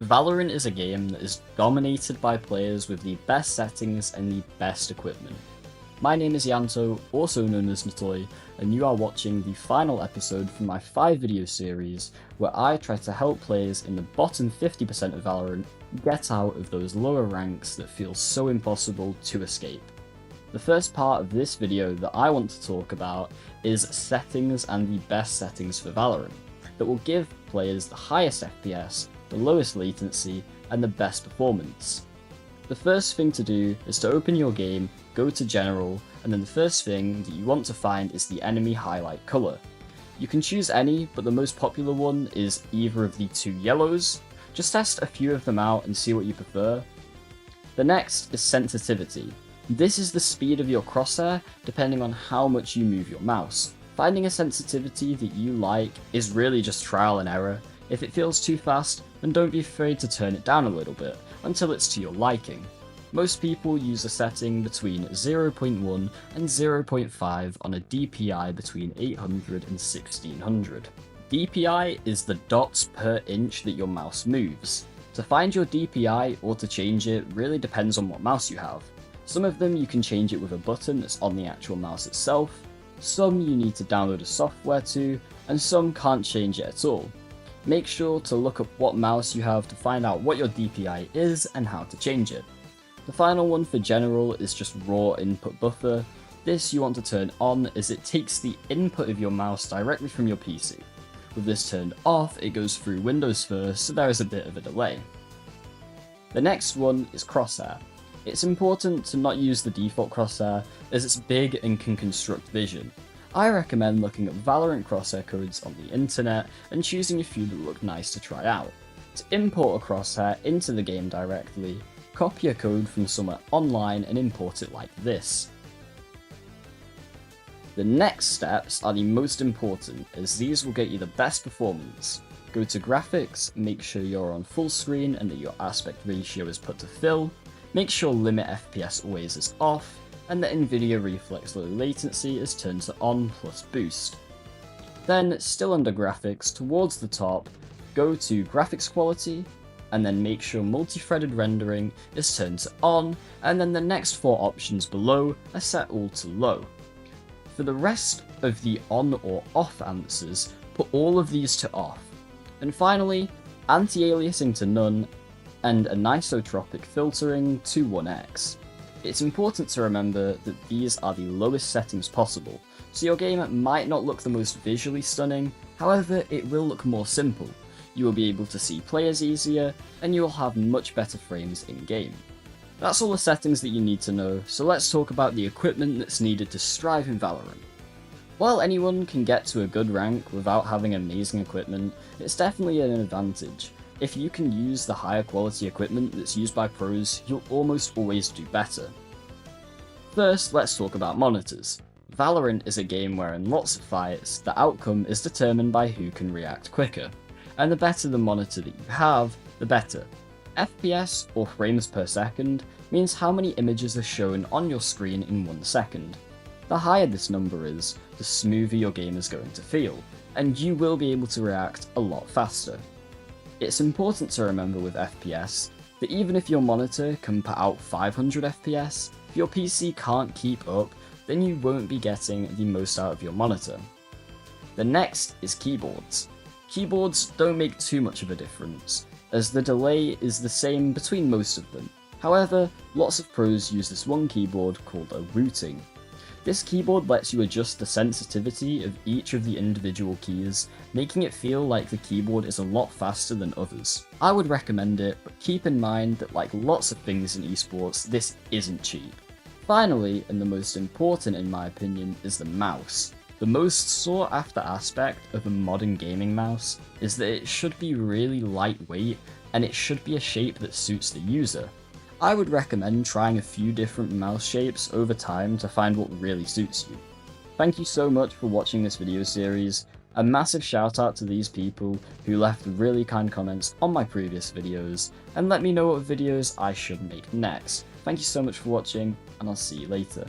Valorant is a game that is dominated by players with the best settings and the best equipment. My name is Yanto, also known as Natoy, and you are watching the final episode from my 5-video series where I try to help players in the bottom 50% of Valorant get out of those lower ranks that feel so impossible to escape. The first part of this video that I want to talk about is settings and the best settings for Valorant that will give players the highest FPS, the lowest latency, and the best performance. The first thing to do is to open your game, go to General, and then the first thing that you want to find is the enemy highlight colour. You can choose any, but the most popular one is either of the two yellows. Just test a few of them out and see what you prefer. The next is sensitivity. This is the speed of your crosshair depending on how much you move your mouse. Finding a sensitivity that you like is really just trial and error. If it feels too fast, then don't be afraid to turn it down a little bit, until it's to your liking. Most people use a setting between 0.1 and 0.5 on a DPI between 800 and 1600. DPI is the dots per inch that your mouse moves. To find your DPI or to change it really depends on what mouse you have. Some of them you can change it with a button that's on the actual mouse itself, some you need to download a software to, and some can't change it at all. Make sure to look up what mouse you have to find out what your DPI is and how to change it. The final one for General is just raw input buffer. This you want to turn on as it takes the input of your mouse directly from your PC. With this turned off, it goes through Windows first, so there is a bit of a delay. The next one is crosshair. It's important to not use the default crosshair as it's big and can construct vision. I recommend looking at Valorant crosshair codes on the internet and choosing a few that look nice to try out. To import a crosshair into the game directly, copy a code from somewhere online and import it like this. The next steps are the most important, as these will get you the best performance. Go to graphics, make sure you're on full screen and that your aspect ratio is put to fill, make sure limit FPS always is off, and that NVIDIA Reflex Low Latency is turned to on plus boost. Then, still under graphics, towards the top, go to graphics quality, and then make sure multi-threaded rendering is turned to on, and then the next 4 options below are set all to low. For the rest of the on or off answers, put all of these to off. And finally, anti-aliasing to none, and anisotropic filtering to 1x. It's important to remember that these are the lowest settings possible, so your game might not look the most visually stunning, however it will look more simple. You will be able to see players easier, and you will have much better frames in game. That's all the settings that you need to know, so let's talk about the equipment that's needed to strive in Valorant. While anyone can get to a good rank without having amazing equipment, it's definitely an advantage. If you can use the higher quality equipment that's used by pros, you'll almost always do better. First, let's talk about monitors. Valorant is a game where in lots of fights, the outcome is determined by who can react quicker, and the better the monitor that you have, the better. FPS, or frames per second, means how many images are shown on your screen in 1 second. The higher this number is, the smoother your game is going to feel, and you will be able to react a lot faster. It's important to remember with FPS that even if your monitor can put out 500 FPS, if your PC can't keep up, then you won't be getting the most out of your monitor. The next is keyboards. Keyboards don't make too much of a difference, as the delay is the same between most of them. However, lots of pros use this one keyboard called a routing. This keyboard lets you adjust the sensitivity of each of the individual keys, making it feel like the keyboard is a lot faster than others. I would recommend it, but keep in mind that like lots of things in esports, this isn't cheap. Finally, and the most important in my opinion, is the mouse. The most sought after aspect of a modern gaming mouse is that it should be really lightweight, and it should be a shape that suits the user. I would recommend trying a few different mouse shapes over time to find what really suits you. Thank you so much for watching this video series. A massive shout out to these people who left really kind comments on my previous videos and let me know what videos I should make next. Thank you so much for watching, and I'll see you later.